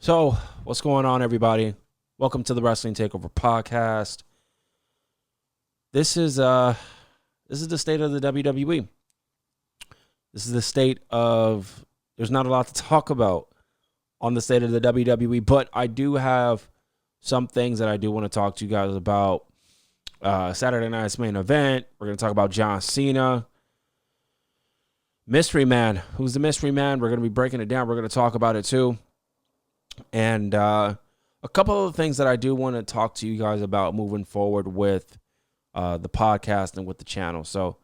So, what's going on, everybody? Welcome to the Wrestling Takeover podcast. This is the state of the WWE. This is the state of. There's not a lot to talk about on the state of the WWE, but I do have some things that I do want to talk to you guys about. Saturday night's main event. We're going to talk about John Cena. Mystery Man. Who's the Mystery Man? We're going to be breaking it down. We're going to talk about it too. And a couple of things that I do want to talk to you guys about moving forward with the podcast and with the channel. So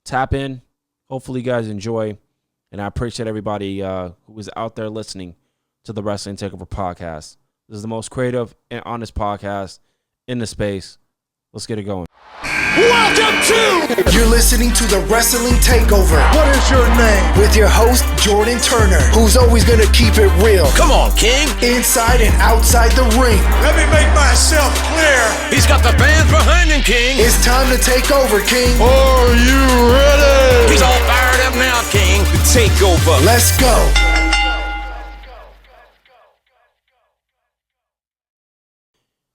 tap in. Hopefully you guys enjoy. And I appreciate everybody who is out there listening to the Wrestling Takeover podcast. This is the most creative and honest podcast in the space. Let's get it going. Welcome to... You're listening to the Wrestling Takeover. What is your name? With your host, Jordan Turner, who's always going to keep it real. Come on, King. Inside and outside the ring. Let me make myself clear. He's got the fans behind him, King. It's time to take over, King. Are you ready? He's all fired up now, King. The Takeover. Let's go.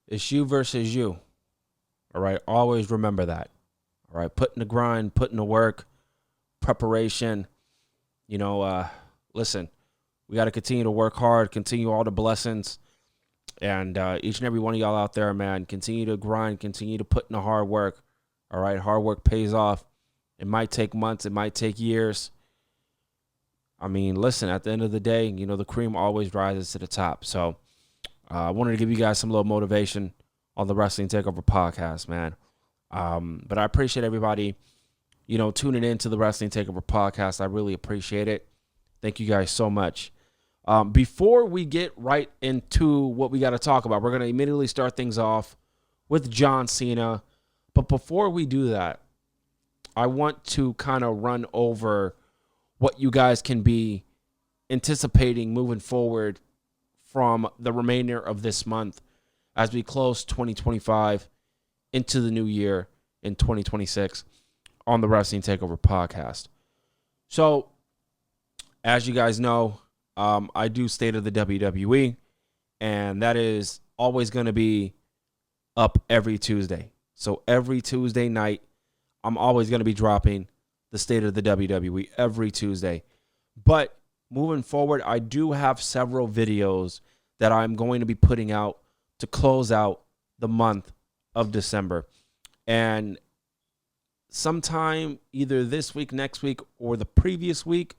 It's you versus you. All right, always remember that. All right, put in the grind, put in the work, preparation. Listen, we got to continue to work hard, continue all the blessings. And each and every one of y'all out there, man, continue to grind, continue to put in the hard work. All right, hard work pays off. It might take months, it might take years. I mean, listen, at the end of the day, the cream always rises to the top. So I wanted to give you guys some little motivation on the Wrestling Takeover podcast, man. But I appreciate everybody, tuning in to the Wrestling Takeover podcast. I really appreciate it. Thank you guys so much. Before we get right into what we got to talk about, we're going to immediately start things off with John Cena. But before we do that, I want to kind of run over what you guys can be anticipating moving forward from the remainder of this month as we close 2025 into the new year in 2026 on the Wrestling Takeover podcast. So, as you guys know, I do State of the WWE, and that is always going to be up every Tuesday. So every Tuesday night, I'm always going to be dropping the State of the WWE every Tuesday. But moving forward, I do have several videos that I'm going to be putting out to close out the month of December. And sometime either this week, next week, or the previous week,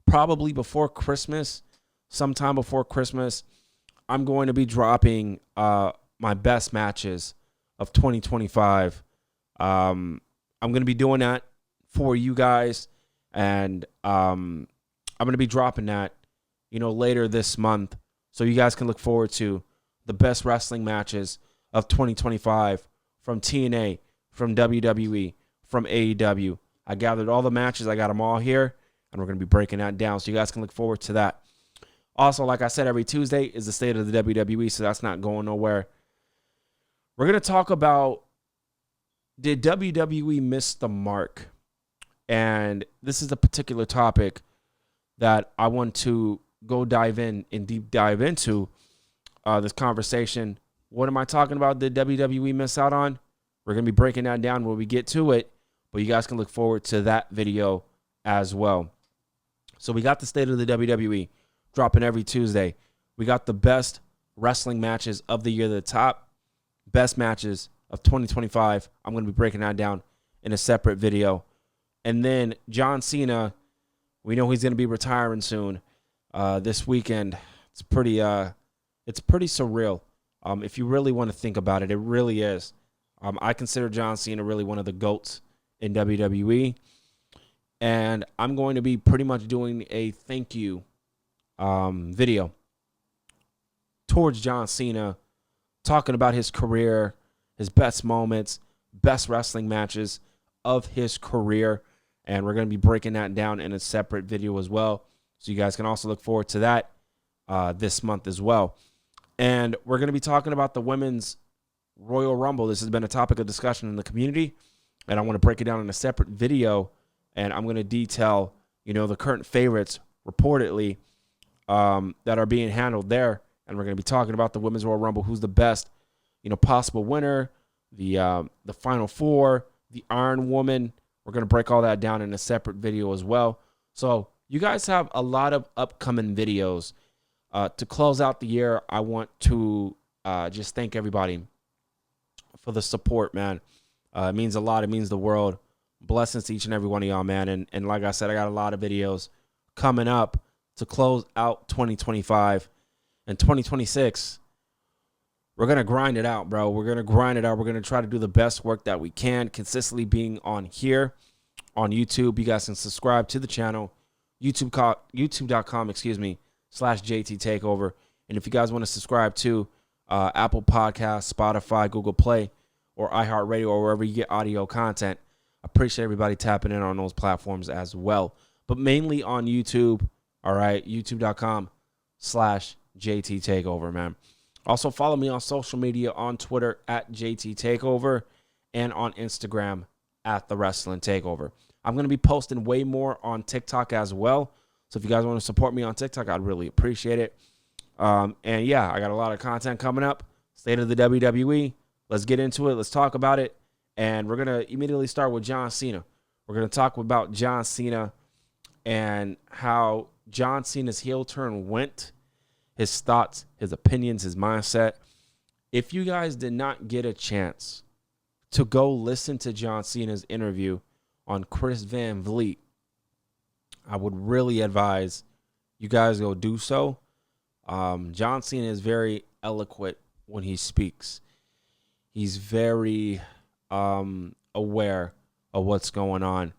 probably before Christmas, sometime before Christmas, I'm going to be dropping my best matches of 2025. I'm going to be doing that for you guys, and I'm going to be dropping that, later this month, so you guys can look forward to the best wrestling matches of 2025 from TNA, from WWE, from AEW. I gathered all the matches. I got them all here, and we're going to be breaking that down, so you guys can look forward to that. Also, like I said, every Tuesday is the State of the WWE, so that's not going nowhere. We're going to talk about, did WWE miss the mark? And this is a particular topic that I want to go dive in and deep dive into this conversation. What am I talking about? Did WWE miss out on? We're going to be breaking that down when we get to it, but you guys can look forward to that video as well. So we got the State of the WWE dropping every Tuesday. We got the best wrestling matches of the year, the top best matches of 2025. I'm going to be breaking that down in a separate video. And then John Cena, we know he's going to be retiring soon this weekend. It's pretty surreal. If you really want to think about it, it really is. I consider John Cena really one of the GOATs in WWE. And I'm going to be pretty much doing a thank you video towards John Cena, talking about his career, his best moments, best wrestling matches of his career. And we're going to be breaking that down in a separate video as well. So you guys can also look forward to that this month as well. And we're going to be talking about the Women's Royal Rumble. This has been a topic of discussion in the community, and I want to break it down in a separate video. And I'm going to detail, the current favorites reportedly that are being handled there. and we're going to be talking about the Women's Royal Rumble, who's the best, possible winner, the Final Four, the Iron Woman. We're going to break all that down in a separate video as well. So you guys have a lot of upcoming videos. To close out the year, I want to just thank everybody for the support, man. It means a lot. It means the world. Blessings to each and every one of y'all, man. And like I said, I got a lot of videos coming up to close out 2025. And 2026, we're going to grind it out, bro. We're going to grind it out. We're going to try to do the best work that we can, consistently being on here on YouTube. You guys can subscribe to the channel, youtube.com, /JT Takeover. And if you guys want to subscribe to Apple Podcasts, Spotify, Google Play, or iHeartRadio, or wherever you get audio content, I appreciate everybody tapping in on those platforms as well. But mainly on YouTube, all right, youtube.com /JT Takeover, man. Also, follow me on social media on Twitter @JT Takeover and on Instagram @The Wrestling Takeover. I'm going to be posting way more on TikTok as well. So if you guys want to support me on TikTok, I'd really appreciate it. And yeah, I got a lot of content coming up. State of the WWE. Let's get into it. Let's talk about it. And we're going to immediately start with John Cena. We're going to talk about John Cena and how John Cena's heel turn went, his thoughts, his opinions, his mindset. If you guys did not get a chance to go listen to John Cena's interview on Chris Van Vliet, I would really advise you guys go do so. John Cena is very eloquent when he speaks. He's very aware of what's going on.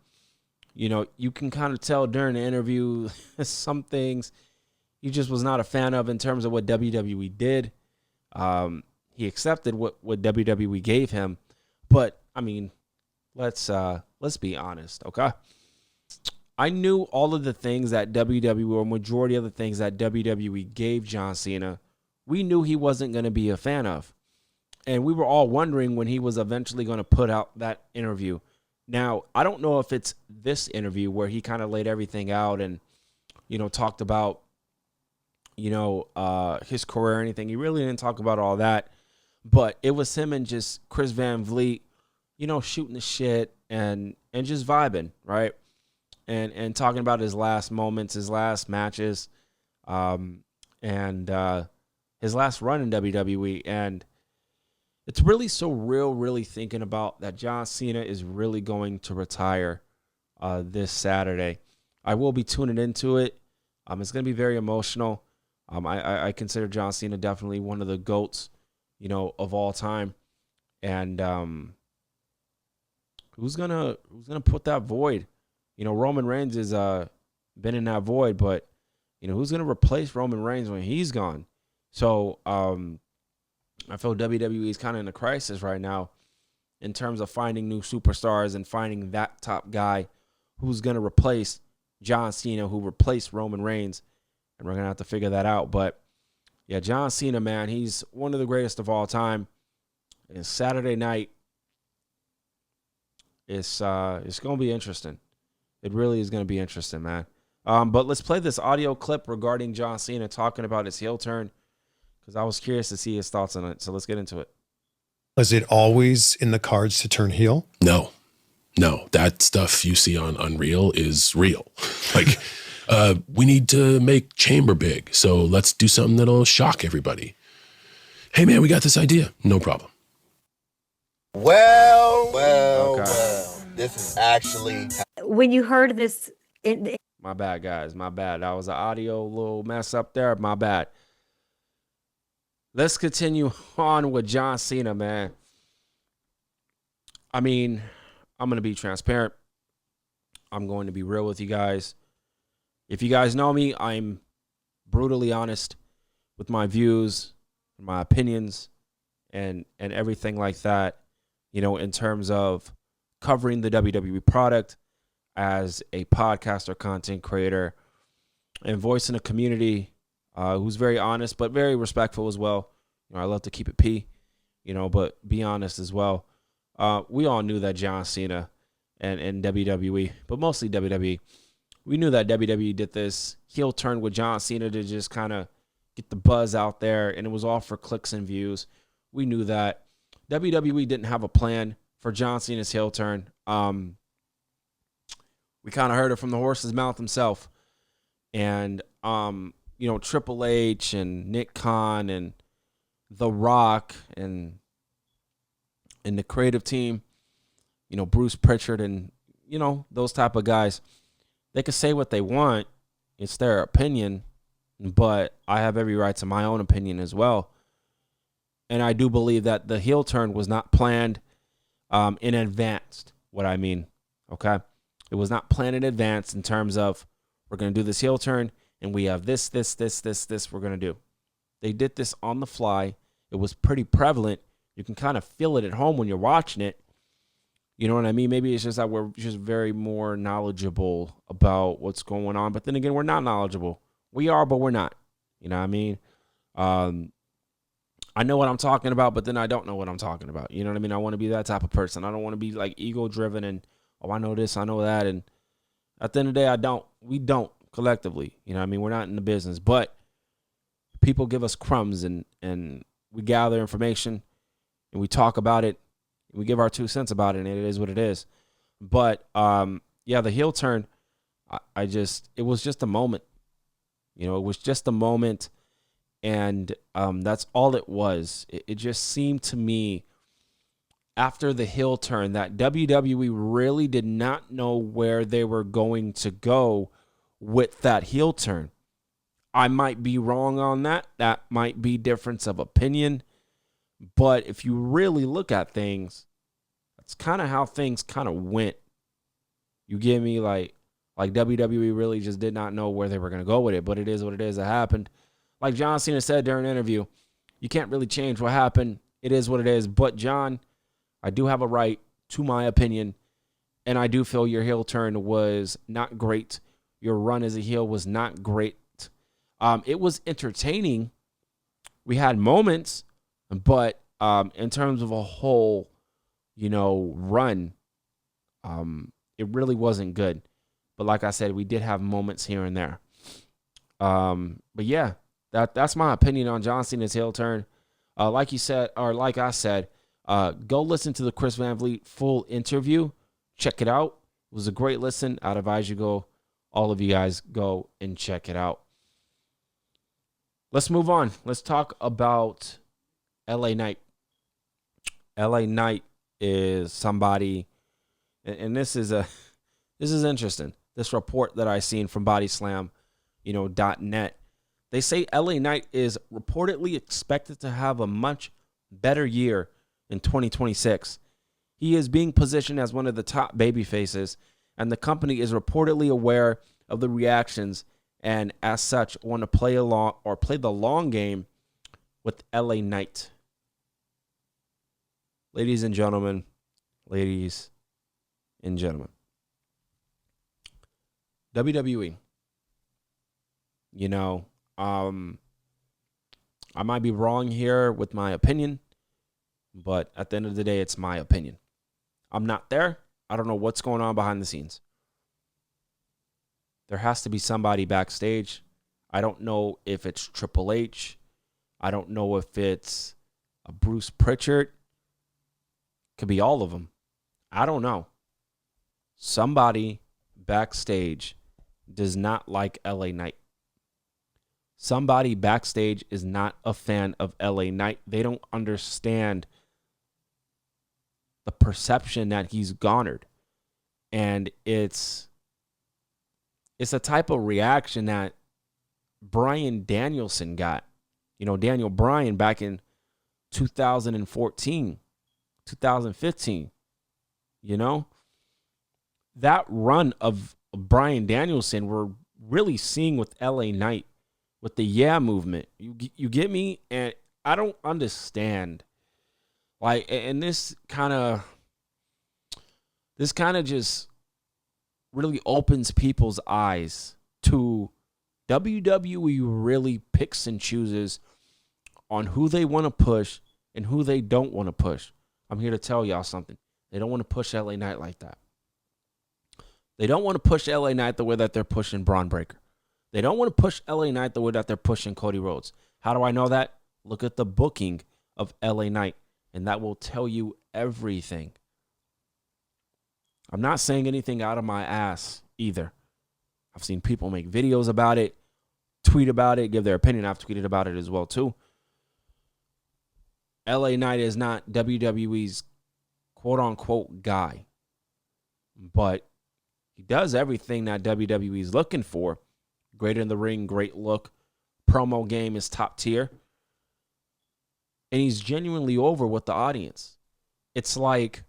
You can kind of tell during the interview some things he just was not a fan of in terms of what WWE did. He accepted what WWE gave him, but I mean, let's be honest, okay? I knew all of the things that WWE, or majority of the things that WWE gave John Cena, we knew he wasn't going to be a fan of. And we were all wondering when he was eventually going to put out that interview. Now, I don't know if it's this interview where he kind of laid everything out and, talked about, his career or anything. He really didn't talk about all that. But it was him and just Chris Van Vliet, shooting the shit and just vibing, right? And talking about his last moments, his last matches, and his last run in WWE. And it's really surreal, really thinking about that John Cena is really going to retire this Saturday. I will be tuning into it. It's going to be very emotional. I consider John Cena definitely one of the GOATs, of all time. And who's gonna put that void? Roman Reigns has been in that void, but who's gonna replace Roman Reigns when he's gone? So I feel WWE is kind of in a crisis right now in terms of finding new superstars and finding that top guy who's gonna replace John Cena, who replaced Roman Reigns, and we're gonna have to figure that out. But yeah, John Cena, man, he's one of the greatest of all time. And Saturday night, it's gonna be interesting. It really is going to be interesting, man. But let's play this audio clip regarding John Cena talking about his heel turn, because I was curious to see his thoughts on it. So let's get into it. Was it always in the cards to turn heel? No, that stuff you see on Unreal is real. Like, we need to make Chamber big, so let's do something that'll shock everybody. Hey, man, we got this idea. No problem. Well. This is actually... When you heard this... My bad, guys. My bad. That was an audio little mess up there. My bad. Let's continue on with John Cena, man. I mean, I'm going to be transparent. I'm going to be real with you guys. If you guys know me, I'm brutally honest with my views, my opinions, and everything like that, in terms of covering the WWE product as a podcaster, content creator, and voicing a community who's very honest but very respectful as well. I love to keep it but be honest as well. We all knew that John Cena and WWE, but mostly WWE, we knew that WWE did this heel turn with John Cena to just kind of, get the buzz out there, and it was all for clicks and views. We knew that. WWE didn't have a plan for John Cena's heel turn. We kind of heard it from the horse's mouth himself. And, Triple H and Nick Khan and The Rock and the creative team, Bruce Pritchard and, those type of guys, they can say what they want. It's their opinion, but I have every right to my own opinion as well. And I do believe that the heel turn was not planned in advance, what I mean, okay? It was not planned in advance in terms of we're going to do this heel turn and we have this we're going to do. They did this on the fly. It was pretty prevalent. You can kind of feel it at home when you're watching it. You know what I mean? Maybe it's just that we're just very more knowledgeable about what's going on. But then again, we're not knowledgeable. We are, but we're not. You know what I mean? I know what I'm talking about, but then I don't know what I'm talking about. You know what I mean? I want to be that type of person. I don't want to be like ego driven and, I know this, I know that. And at the end of the day, we don't collectively. You know what I mean? We're not in the business. But people give us crumbs and we gather information and we talk about it. We give our 2 cents about it, and it is what it is. But, the heel turn, it was just a moment. It was just a moment, and that's all it was. It just seemed to me after the heel turn that WWE really did not know where they were going to go with that heel turn. I might be wrong on that. That might be difference of opinion. But if you really look at things, that's kind of how things kind of went. You get me? Like WWE really just did not know where they were going to go with it, but it is what it is. It happened. Like John Cena said during an interview, you can't really change what happened. It is what it is. But John, I do have a right to my opinion, and I do feel your heel turn was not great. Your run as a heel was not great. It was entertaining. We had moments, but in terms of a whole, run, it really wasn't good. But like I said, we did have moments here and there. But yeah, that's my opinion on John Cena's heel turn. Like I said, go listen to the Chris Van Vliet full interview. Check it out. It was a great listen. I'd advise all of you guys go and check it out. Let's move on. Let's talk about LA Knight. LA Knight is somebody, and this is interesting. This report that I seen from Bodyslam, .net. They say LA Knight is reportedly expected to have a much better year in 2026. He is being positioned as one of the top baby faces, and the company is reportedly aware of the reactions and as such want to play the long game with LA Knight. Ladies and gentlemen, WWE. I might be wrong here with my opinion, but at the end of the day, it's my opinion. I'm not there. I don't know what's going on behind the scenes. There has to be somebody backstage. I don't know if it's Triple H. I don't know if it's a Bruce Pritchard. Could be all of them. I don't know. Somebody backstage does not like LA Knight. Somebody backstage is not a fan of LA Knight. They don't understand the perception that he's garnered. And it's a type of reaction that Bryan Danielson got. Daniel Bryan back in 2014, 2015. That run of Bryan Danielson we're really seeing with LA Knight with the movement. You get me? And I don't understand. And this kind of just really opens people's eyes to WWE really picks and chooses on who they want to push and who they don't want to push. I'm here to tell y'all something. They don't want to push LA Knight like that. They don't want to push LA Knight the way that they're pushing Braun Breaker. They don't want to push LA Knight the way that they're pushing Cody Rhodes. How do I know that? Look at the booking of LA Knight, and that will tell you everything. I'm not saying anything out of my ass either. I've seen people make videos about it, tweet about it, give their opinion. I've tweeted about it as well, too. LA Knight is not WWE's quote-unquote guy, but he does everything that WWE is looking for. Great in the ring, great look. Promo game is top tier. And he's genuinely over with the audience. It's like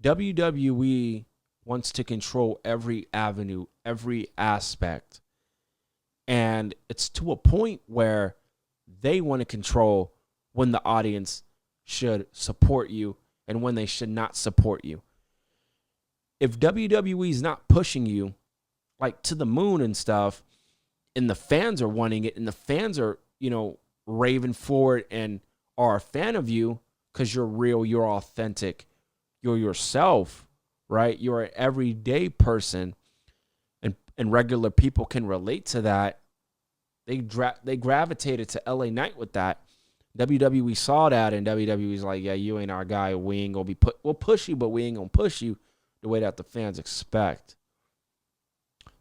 WWE wants to control every avenue, every aspect. And it's to a point where they want to control when the audience should support you and when they should not support you. If WWE is not pushing you like to the moon and stuff, and the fans are wanting it, and the fans are, raving for it and are a fan of you because you're real, you're authentic, you're yourself, right? You're an everyday person, and regular people can relate to that. They gravitated to LA Knight with that. WWE saw that, and WWE's like, yeah, you ain't our guy. We ain't gonna we'll push you, but we ain't gonna push you the way that the fans expect.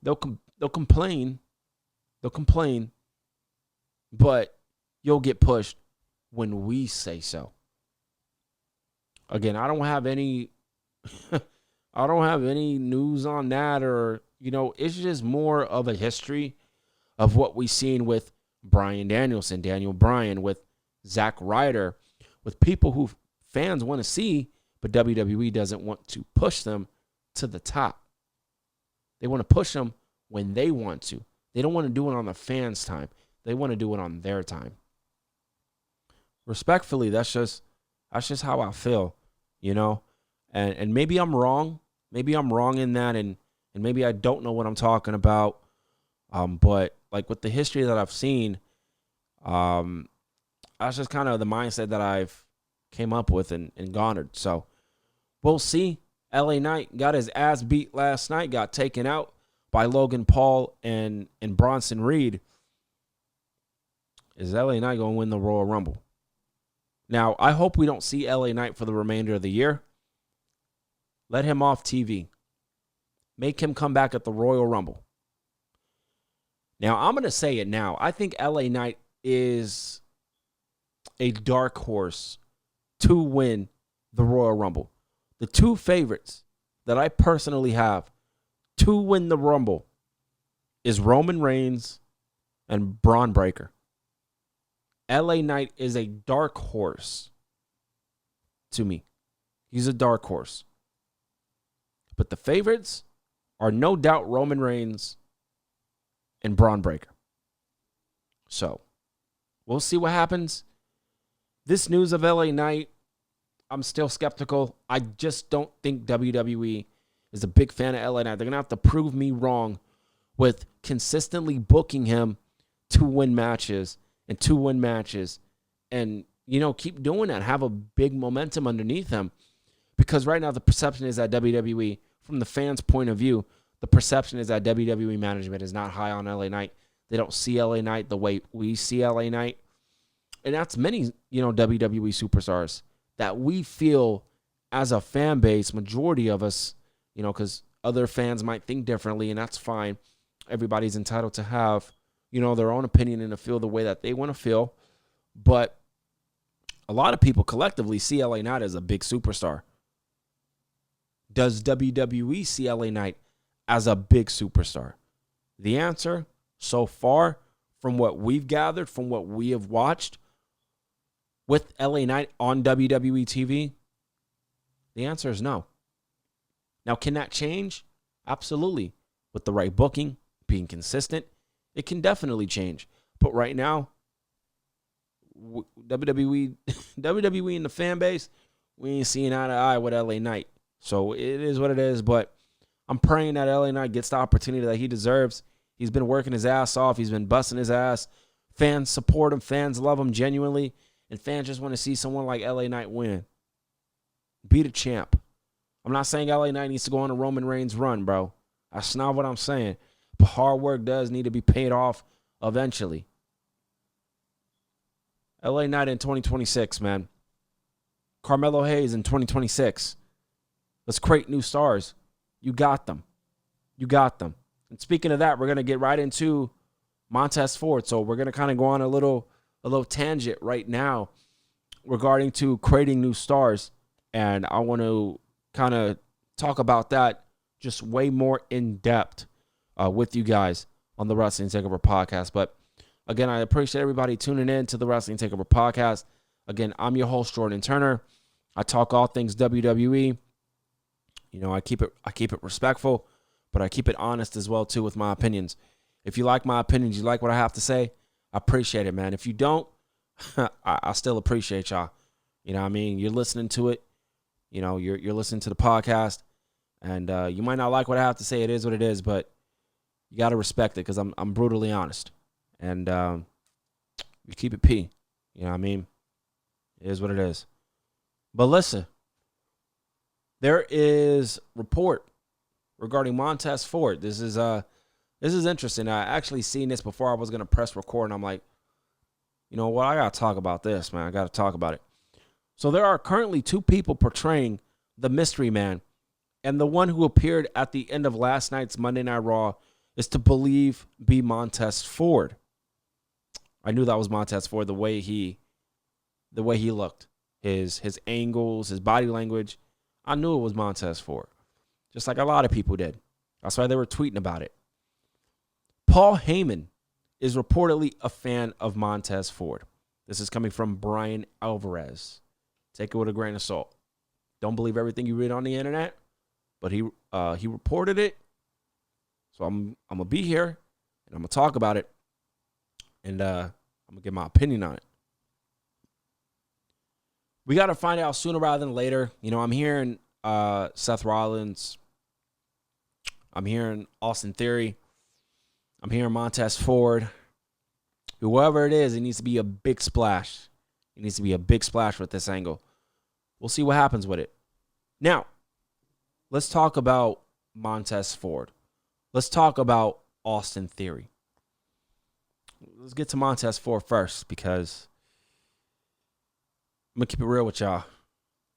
They'll complain. They'll complain, but you'll get pushed when we say so. Again, I don't have any news on that, or it's just more of a history of what we've seen with Bryan Danielson, Daniel Bryan, with Zack Ryder, with people who fans want to see, but WWE doesn't want to push them to the top. They want to push them when they want to. They don't want to do it on the fans' time. They want to do it on their time. Respectfully, that's just how I feel, And maybe I'm wrong. Maybe I'm wrong in that, and maybe I don't know what I'm talking about. But like with the history that I've seen, that's just kind of the mindset that I've came up with and garnered. So we'll see. LA Knight got his ass beat last night, got taken out by Logan Paul and Bronson Reed. Is LA Knight going to win the Royal Rumble? Now, I hope we don't see LA Knight for the remainder of the year. Let him off TV. Make him come back at the Royal Rumble. Now, I'm going to say it now. I think LA Knight is a dark horse to win the Royal Rumble. The two favorites that I personally have to win the Rumble is Roman Reigns and Braun Breaker. LA Knight is a dark horse to me. He's a dark horse. But the favorites are no doubt Roman Reigns and Braun Breaker. So, we'll see what happens. This news of LA Knight, I'm still skeptical. I just don't think WWE is a big fan of LA Knight. They're going to have to prove me wrong with consistently booking him to win matches and keep doing that. Have a big momentum underneath him. Because right now the perception is that WWE, from the fans' point of view, the perception is that WWE management is not high on LA Knight. They don't see LA Knight the way we see LA Knight. And that's many, WWE superstars that we feel as a fan base, majority of us, because other fans might think differently, and that's fine. Everybody's entitled to have, their own opinion and to feel the way that they want to feel. But a lot of people collectively see LA Knight as a big superstar. Does WWE see LA Knight as a big superstar? The answer, so far, from what we've gathered, from what we have watched with LA Knight on WWE TV, the answer is no. Now, can that change? Absolutely. With the right booking, being consistent, it can definitely change. But right now, WWE and the fan base, we ain't seeing eye to eye with LA Knight. So it is what it is. But I'm praying that LA Knight gets the opportunity that he deserves. He's been working his ass off. He's been busting his ass. Fans support him. Fans love him genuinely. And fans just want to see someone like LA Knight win. Be the champ. I'm not saying LA Knight needs to go on a Roman Reigns run, bro. That's not what I'm saying. hard work does need to be paid off eventually. LA Knight in 2026, man. Carmelo Hayes in 2026. Let's create new stars. You got them. You got them. And speaking of that, we're going to get right into Montez Ford. So we're going to kind of go on a little tangent right now regarding to creating new stars. And I want to kind of talk about that just way more in depth with you guys on the Wrestling Takeover podcast. But again, I appreciate everybody tuning in to the Wrestling Takeover podcast. Again, I'm your host, Jordan Turner. I talk all things WWE. You know, I keep it respectful, but I keep it honest as well too with my opinions. If you like my opinions, you like what I have to say, I appreciate it, man. If you don't, I still appreciate y'all. You know what I mean? You're listening to it. You know, you're listening to the podcast, and you might not like what I have to say. It is what it is, but you got to respect it because I'm brutally honest. And we keep it P. You know what I mean? It is what it is. But listen, there is report regarding Montez Ford. This is interesting. I actually seen this before I was going to press record, and I'm like, you know what? I got to talk about this, man. I got to talk about it. So there are currently 2 people portraying the Mystery Man, and the one who appeared at the end of last night's Monday Night Raw is to believe be Montez Ford. I knew that was Montez Ford, the way he looked, his angles, his body language. I knew it was Montez Ford, just like a lot of people did. That's why they were tweeting about it. Paul Heyman is reportedly a fan of Montez Ford. This is coming from Brian Alvarez. Take it with a grain of salt. Don't believe everything you read on the internet, but he reported it. So I'm gonna be here and I'm gonna talk about it, and I'm gonna give my opinion on it. We got to find out sooner rather than later. You know, I'm hearing Seth Rollins. I'm hearing Austin Theory. I'm hearing Montez Ford. Whoever it is, it needs to be a big splash. It needs to be a big splash with this angle. We'll see what happens with it. Now, let's talk about Montez Ford. Let's talk about Austin Theory. Let's get to Montez Ford first, because I'm going to keep it real with y'all.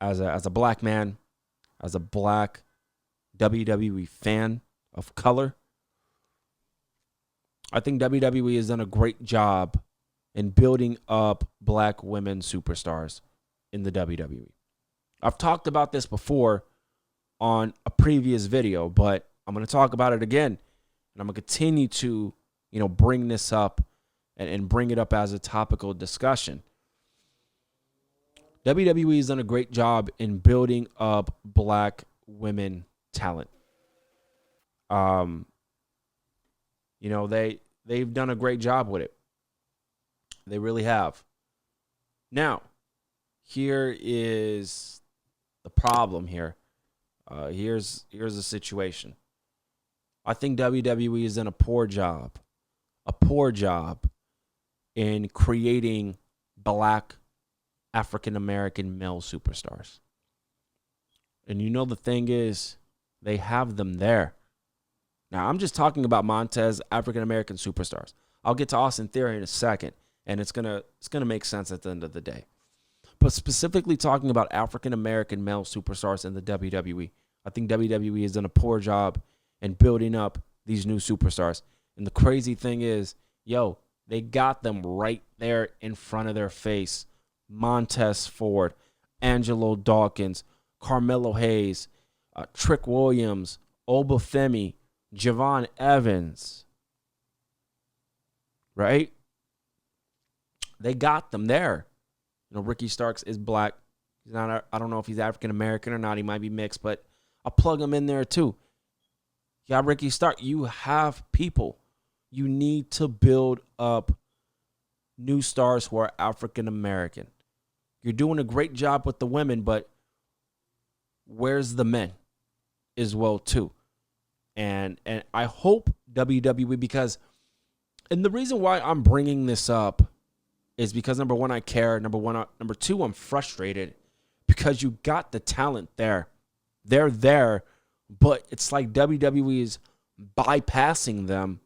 As a black man, as a black WWE fan of color, I think WWE has done a great job in building up black women superstars in the WWE. I've talked about this before on a previous video, but I'm going to talk about it again. And I'm going to continue to, bring this up and bring it up as a topical discussion. WWE has done a great job in building up black women talent. They've done a great job with it. They really have. Now, here is the problem here. Here's the situation. I think WWE has done a poor job in creating black African-American male superstars. And the thing is, they have them there. Now, I'm just talking about Montez African-American superstars. I'll get to Austin Theory in a second, and it's gonna make sense at the end of the day. But specifically talking about African-American male superstars in the WWE, I think WWE has done a poor job in building up these new superstars. And the crazy thing is, they got them right there in front of their face. Montez Ford, Angelo Dawkins, Carmelo Hayes, Trick Williams, Obafemi, Javon Evans. Right? They got them there. Ricky Starks is black. He's not. I don't know if he's African American or not. He might be mixed, but I'll plug him in there too. You got Ricky Stark. You have people. You need to build up new stars who are African American. You're doing a great job with the women, but where's the men as well too? And I hope WWE, because, and the reason why I'm bringing this up is because, number one, I care. Number two, I'm frustrated because you got the talent there. They're there, but it's like WWE is bypassing them,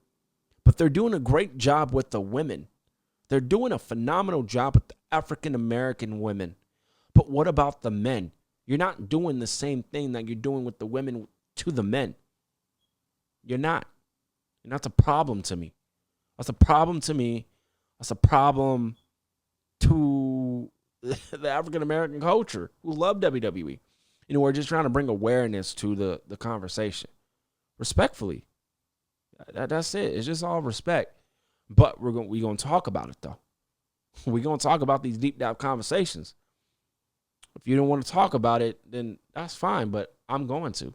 but they're doing a great job with the women. They're doing a phenomenal job with the African American women. But what about the men? You're not doing the same thing that you're doing with the women to the men. You're not. And that's a problem to me. That's a problem to me. That's a problem to the African American culture who love WWE. You know, we're just trying to bring awareness to the conversation. Respectfully. That's it. It's just all respect. But we're going to talk about it, though. We're going to talk about these deep dive conversations. If you don't want to talk about it, then that's fine, but I'm going to.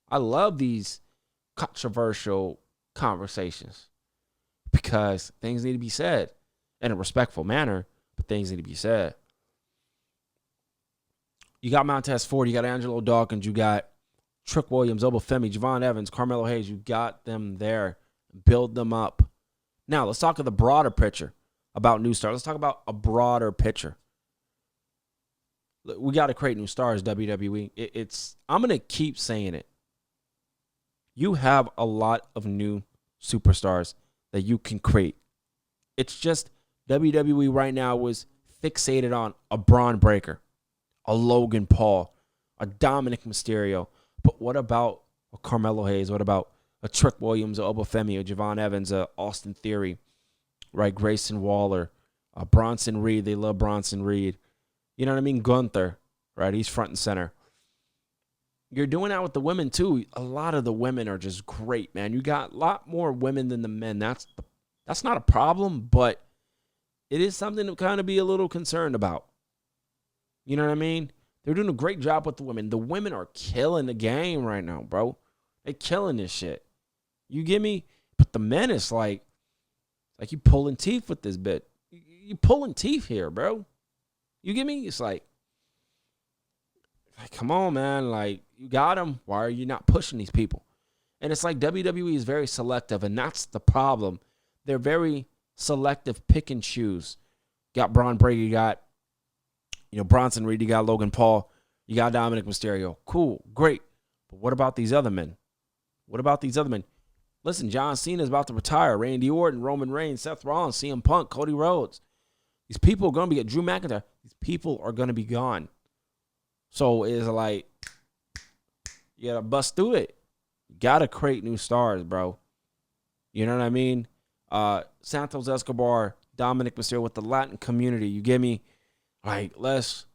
I love these controversial conversations because things need to be said in a respectful manner, but things need to be said. You got Montez Ford, you got Angelo Dawkins, you got Trick Williams, Obafemi, Javon Evans, Carmelo Hayes. You got them there. Build them up. Now, let's talk of the broader picture about new stars. Let's talk about a broader picture. We got to create new stars, WWE. I'm going to keep saying it. You have a lot of new superstars that you can create. It's just WWE right now was fixated on a Braun Breaker, a Logan Paul, a Dominic Mysterio. But what about a Carmelo Hayes? What about a Trick Williams, a Obafemi, a Javon Evans, a Austin Theory, right? Grayson Waller, Bronson Reed. They love Bronson Reed. You know what I mean? Gunther, right? He's front and center. You're doing that with the women, too. A lot of the women are just great, man. You got a lot more women than the men. That's not a problem, but it is something to kind of be a little concerned about. You know what I mean? They're doing a great job with the women. The women are killing the game right now, bro. They're killing this shit. You get me? But the men, it's like you pulling teeth with this bit. You pulling teeth here, bro. You get me? It's like, come on, man. Like, you got them. Why are you not pushing these people? And it's like WWE is very selective, and that's the problem. They're very selective, pick and choose. Got Braun Breaker, you got, Bronson Reed, you got Logan Paul, you got Dominic Mysterio. Cool, great. But what about these other men? Listen, John Cena is about to retire. Randy Orton, Roman Reigns, Seth Rollins, CM Punk, Cody Rhodes. These people are going to be, Drew McIntyre, these people are going to be gone. So it's like, you got to bust through it. You got to create new stars, bro. You know what I mean? Santos Escobar, Dominic Mysterio with the Latin community. You get me? Like, let's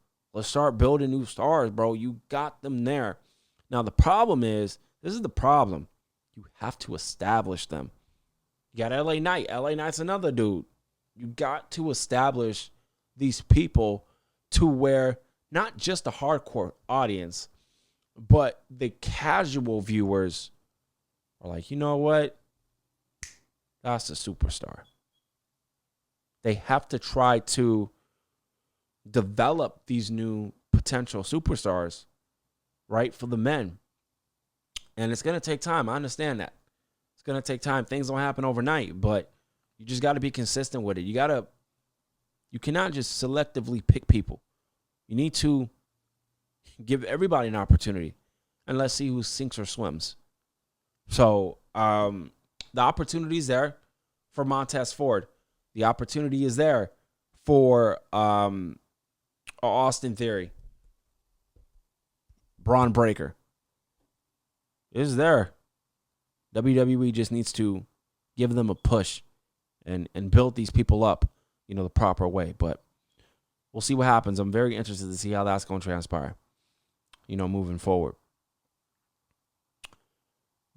start building new stars, bro. You got them there. Now, the problem is, this is the problem. You have to establish them. You got LA Knight. LA Knight's another dude. You got to establish these people to where not just a hardcore audience, but the casual viewers are like, you know what? That's a superstar. They have to try to develop these new potential superstars, right, for the men. And it's going to take time. I understand that. It's going to take time. Things don't happen overnight, but you just got to be consistent with it. You cannot just selectively pick people. You need to give everybody an opportunity, and let's see who sinks or swims. So the opportunity is there for Montez Ford. The opportunity is there for Austin Theory, Braun Breaker. It's there. WWE just needs to give them a push and build these people up, the proper way. But we'll see what happens. I'm very interested to see how that's going to transpire, moving forward.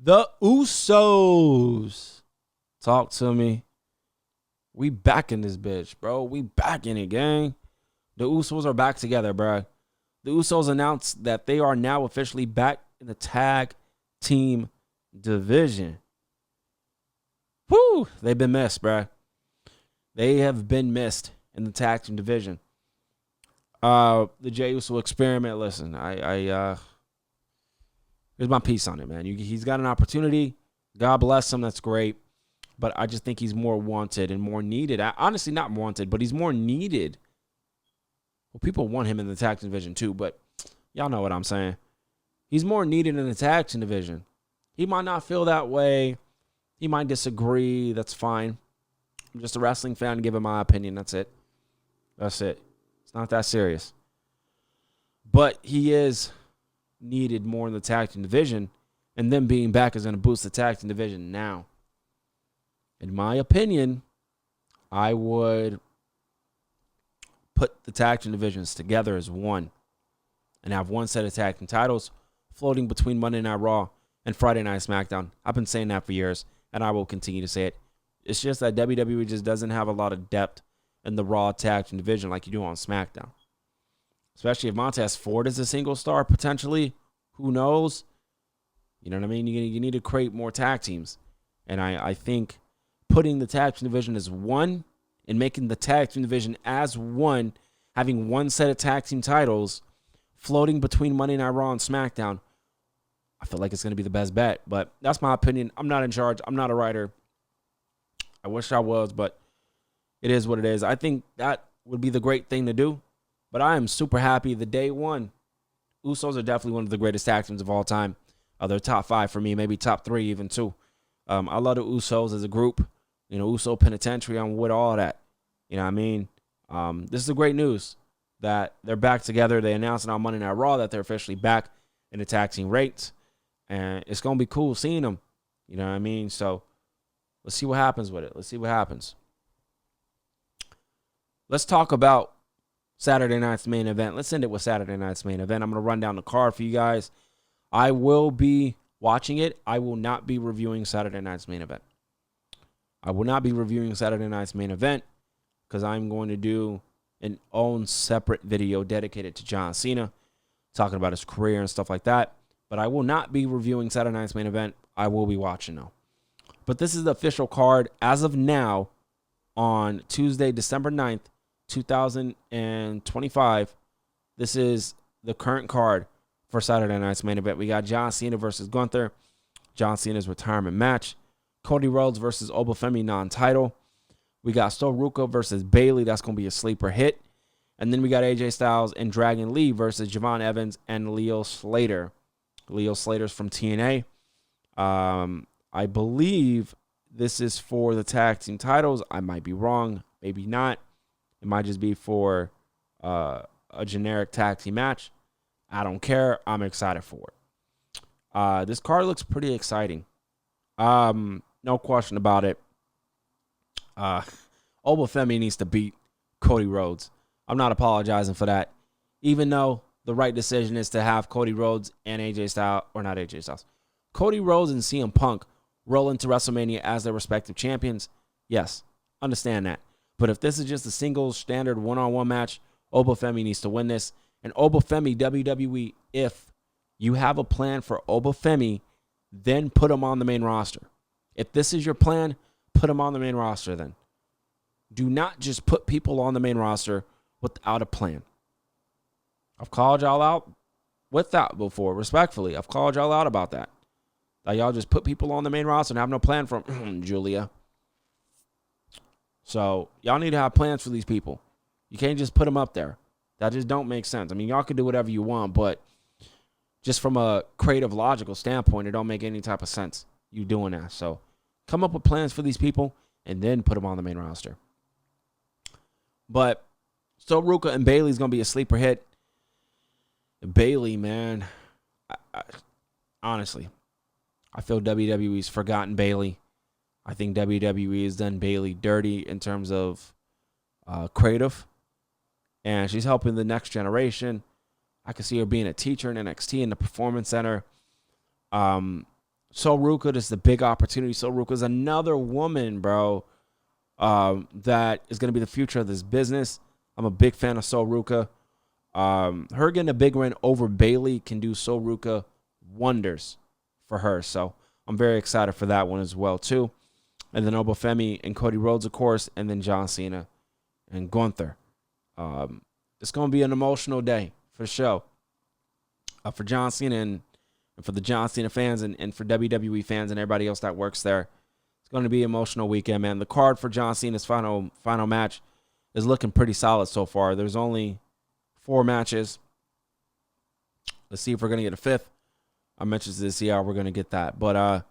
The Usos. Talk to me. We back in this bitch, bro. We back in it, gang. The Usos are back together, bro. The Usos announced that they are now officially back in the tag team division. Woo! They've been missed, bro. They have been missed in the tag team division. The Jey Uso experiment. Listen, here's my piece on it, man. He's got an opportunity. God bless him. That's great. But I just think he's more wanted and more needed. Honestly, not wanted, but he's more needed. Well, people want him in the tag team division too, but y'all know what I'm saying. He's more needed in the tag team division. He might not feel that way. He might disagree. That's fine. I'm just a wrestling fan giving my opinion. That's it. That's it. It's not that serious. But he is needed more in the tag team division, and them being back is going to boost the tag team division now. In my opinion, I would put the tag team divisions together as one and have one set of tag team titles floating between Monday Night Raw and Friday Night SmackDown. I've been saying that for years, and I will continue to say it. It's just that WWE just doesn't have a lot of depth in the Raw tag team division like you do on SmackDown. Especially if Montez Ford is a single star, potentially. Who knows? You know what I mean? You need to create more tag teams. And I think putting the tag team division as one and making the tag team division as one, having one set of tag team titles floating between Monday Night Raw and SmackDown, I feel like it's going to be the best bet. But that's my opinion. I'm not in charge. I'm not a writer. I wish I was, but it is what it is. I think that would be the great thing to do. But I am super happy the day one. Usos are definitely one of the greatest tag teams of all time. They're top 5 for me, maybe top 3 even too. I love the Usos as a group. You know, Uso Penitentiary, I'm with all that. You know what I mean? This is the great news that they're back together. They announced on Monday Night Raw that they're officially back in the tag team rates. And it's going to be cool seeing them. You know what I mean? So let's see what happens with it. Let's see what happens. Let's talk about Saturday night's main event. Let's end it with Saturday night's main event. I'm going to run down the card for you guys. I will be watching it. I will not be reviewing Saturday night's main event. I will not be reviewing Saturday night's main event because I'm going to do an own separate video dedicated to John Cena, talking about his career and stuff like that. But I will not be reviewing Saturday night's main event. I will be watching though. But this is the official card as of now on Tuesday, December 9th, 2025. This is the current card for Saturday night's main event. We got John Cena versus Gunther. John Cena's retirement match. Cody Rhodes versus Obafemi non-title. We got Ruka versus Bayley. That's going to be a sleeper hit. And then we got AJ Styles and Dragon Lee versus Javon Evans and Leo Slater. Leo Slater's from TNA. I believe this is for the tag team titles. I might be wrong. Maybe not. It might just be for a generic tag team match. I don't care. I'm excited for it. This card looks pretty exciting. No question about it. Obafemi needs to beat Cody Rhodes. I'm not apologizing for that. Even though the right decision is to have Cody Rhodes and AJ Styles, or not AJ Styles, Cody Rhodes and CM Punk roll into WrestleMania as their respective champions. Yes, understand that. But if this is just a single standard one-on-one match, Obafemi needs to win this. And Obafemi, WWE, if you have a plan for Obafemi, then put him on the main roster. If this is your plan, put him on the main roster then. Do not just put people on the main roster without a plan. I've called y'all out with that before, respectfully. I've called y'all out about that. That y'all just put people on the main roster and have no plan for them, Julia. So y'all need to have plans for these people. You can't just put them up there. That just don't make sense. I mean, y'all can do whatever you want, but just from a creative, logical standpoint, it don't make any type of sense you doing that. So come up with plans for these people and then put them on the main roster. But Ruka and Bayley's going to be a sleeper hit. Bayley, man, honestly, I feel WWE's forgotten Bayley. I think WWE has done Bayley dirty in terms of creative. And she's helping the next generation. I can see her being a teacher in NXT in the Performance Center. Ruka is the big opportunity. Ruka is another woman, bro, that is going to be the future of this business. I'm a big fan of Ruka. Her getting a big win over Bayley can do Ruka wonders for her. So I'm very excited for that one as well, too. And then Obafemi and Cody Rhodes, of course, and then John Cena and Gunther. It's going to be an emotional day for sure. For John Cena and for the John Cena fans and for WWE fans and everybody else that works there. It's going to be an emotional weekend, man. The card for John Cena's final match is looking pretty solid so far. There's only 4 matches. Let's see if we're going to get a 5th. I'm interested to see how we're gonna get that. But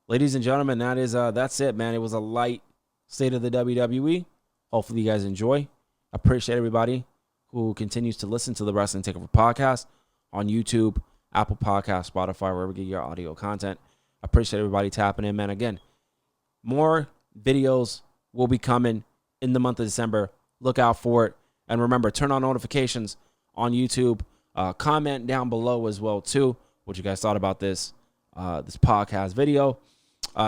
ladies and gentlemen, that's it, man. It was a light state of the WWE. Hopefully, you guys enjoy. I appreciate everybody who continues to listen to the Wrestling Takeover podcast on YouTube, Apple Podcasts, Spotify, wherever you get your audio content. I appreciate everybody tapping in, man. Again, more videos will be coming in the month of December. Look out for it. And remember, turn on notifications on YouTube. Comment down below as well, too, what you guys thought about this podcast video.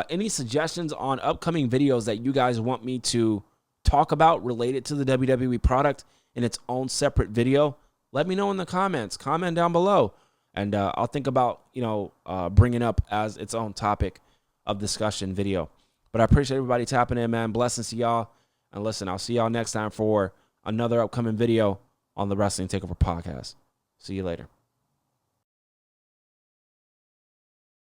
Any suggestions on upcoming videos that you guys want me to talk about related to the WWE product in its own separate video, let me know in the comments. Comment down below. And I'll think about, bringing up as its own topic of discussion video. But I appreciate everybody tapping in, man. Blessings to y'all. And listen, I'll see y'all next time for another upcoming video on the Wrestling Takeover podcast. See you later.